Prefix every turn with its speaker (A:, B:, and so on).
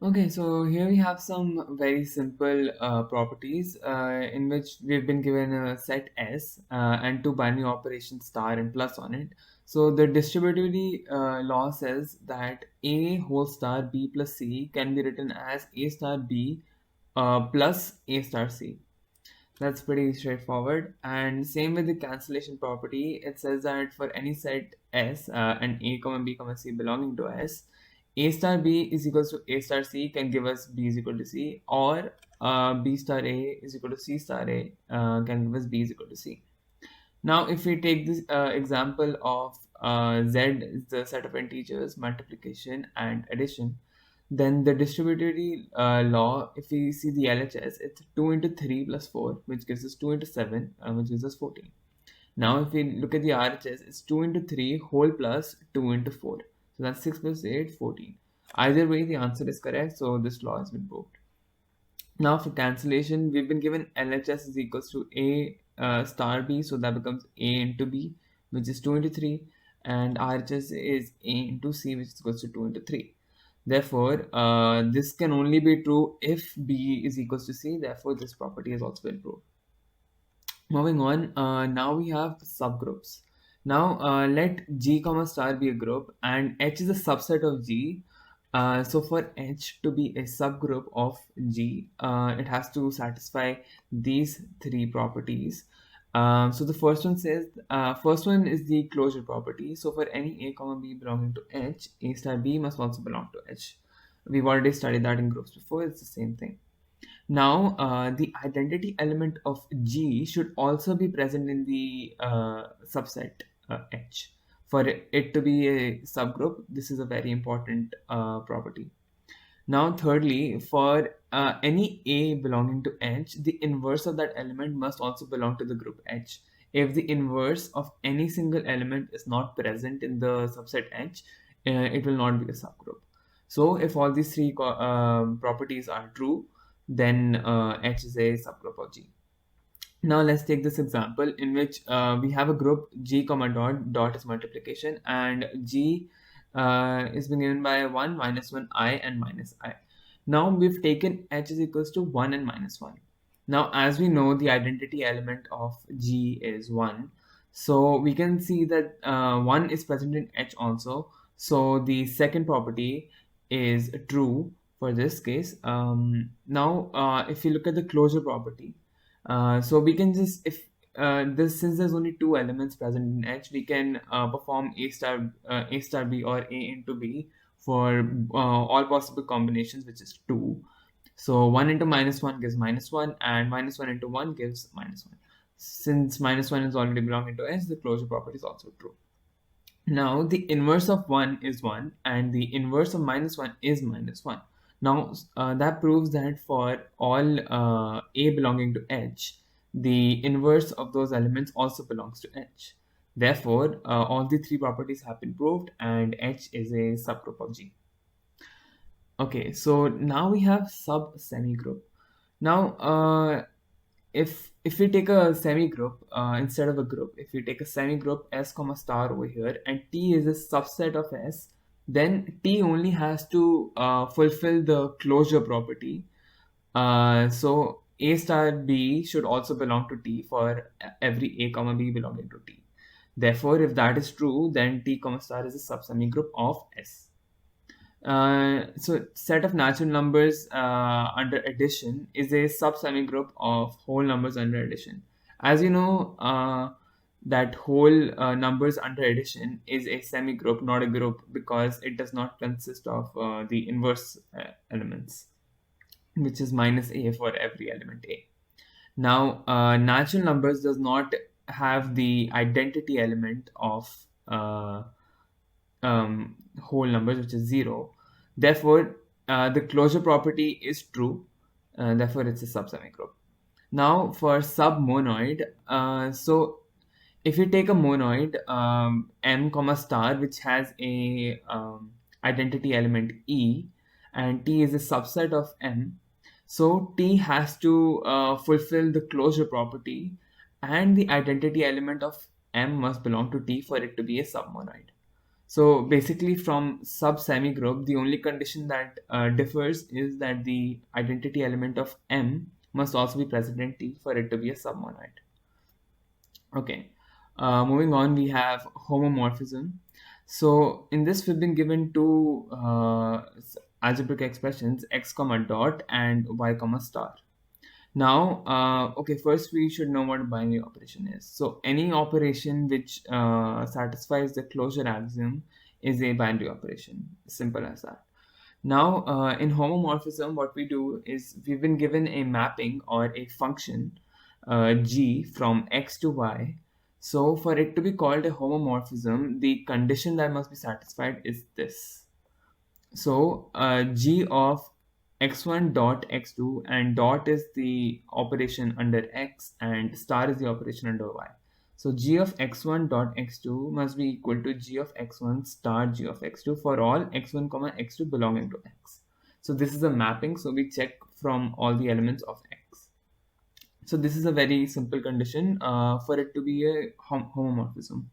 A: Okay, so here we have some very simple properties in which we've been given a set S and two binary operations star and plus on it. So the distributivity law says that A whole star B plus C can be written as A star B plus A star C. That's pretty straightforward. And same with the cancellation property. It says that for any set S and A comma B comma C belonging to S, A star B is equals to A star C can give us B is equal to C, or B star A is equal to C star A can give us B is equal to C. Now, if we take this example of Z is the set of integers, multiplication and addition, then the distributivity law, if we see the LHS, it's 2 into 3 plus 4, which gives us 2 into 7, which gives us 14. Now, if we look at the RHS, it's 2 into 3 whole plus 2 into 4. So that's 6 plus 8, 14. Either way, the answer is correct, so this law has been proved. Now for cancellation, we've been given LHS is equals to A star B, so that becomes A into B, which is 2 into 3, and RHS is A into C, which is equals to 2 into 3. Therefore, this can only be true if B is equals to C, therefore this property has also been proved. Moving on, now we have subgroups. Now let G comma star be a group and H is a subset of G. So for H to be a subgroup of G, it has to satisfy these three properties. So the first one says, first one is the closure property. So for any A comma B belonging to H, A star B must also belong to H. We've already studied that in groups before, it's the same thing. Now, the identity element of G should also be present in the subset H. For it to be a subgroup, this is a very important property. Now, thirdly, for any A belonging to H, the inverse of that element must also belong to the group H. If the inverse of any single element is not present in the subset H, it will not be a subgroup. So, if all these three properties are true, then H is a subgroup of G. Now let's take this example in which we have a group G comma dot is multiplication, and G is being given by 1, minus 1, I and minus I. Now we've taken H is equals to 1 and minus 1. Now as we know, the identity element of G is 1. So we can see that 1 is present in H also. So the second property is true for this case. Now if you look at the closure property, so we can just, if this, since there's only two elements present in H, we can perform A star B or A into B for all possible combinations, which is 2. So 1 into minus 1 gives minus 1, and minus 1 into 1 gives minus 1. Since minus 1 is already belonging to H, the closure property is also true. Now the inverse of 1 is 1 and the inverse of minus 1 is minus 1. Now that proves that for all A belonging to H, the inverse of those elements also belongs to H. Therefore, all the three properties have been proved and H is a subgroup of G. Okay, so now we have sub-semigroup. Now, if we take a semi-group instead of a group, if we take a semi-group S comma star over here and T is a subset of S, then T only has to fulfill the closure property. So A star B should also belong to T for every A comma B belonging to T. Therefore, if that is true, then T comma star is a sub-semigroup of S. So set of natural numbers under addition is a sub-semigroup of whole numbers under addition. As you know, that whole numbers under addition is a semigroup, not a group, because it does not consist of the inverse elements, which is minus a for every element a. Now, natural numbers does not have the identity element of whole numbers, which is 0. Therefore, the closure property is true. Therefore, it's a sub-semigroup. Now, for sub-monoid, so if you take a monoid m comma star, which has a identity element e, and t is a subset of m, so t has to fulfill the closure property, and the identity element of m must belong to t for it to be a submonoid. So basically, from sub semi group, the only condition that differs is that the identity element of M must also be present in T for it to be a submonoid. Okay. Moving on, we have homomorphism. So in this, we've been given two algebraic expressions, x comma dot and y comma star. Now, okay, first we should know what a binary operation is. So any operation which satisfies the closure axiom is a binary operation. Simple as that. Now, in homomorphism, what we do is we've been given a mapping or a function g from x to y. So for it to be called a homomorphism, the condition that must be satisfied is this. So g of x1 dot x2, and dot is the operation under x and star is the operation under y. So g of x1 dot x2 must be equal to g of x1 star g of x2 for all x1 comma x2 belonging to x. So this is a mapping, so we check from all the elements of x. So this is a very simple condition for it to be a homomorphism.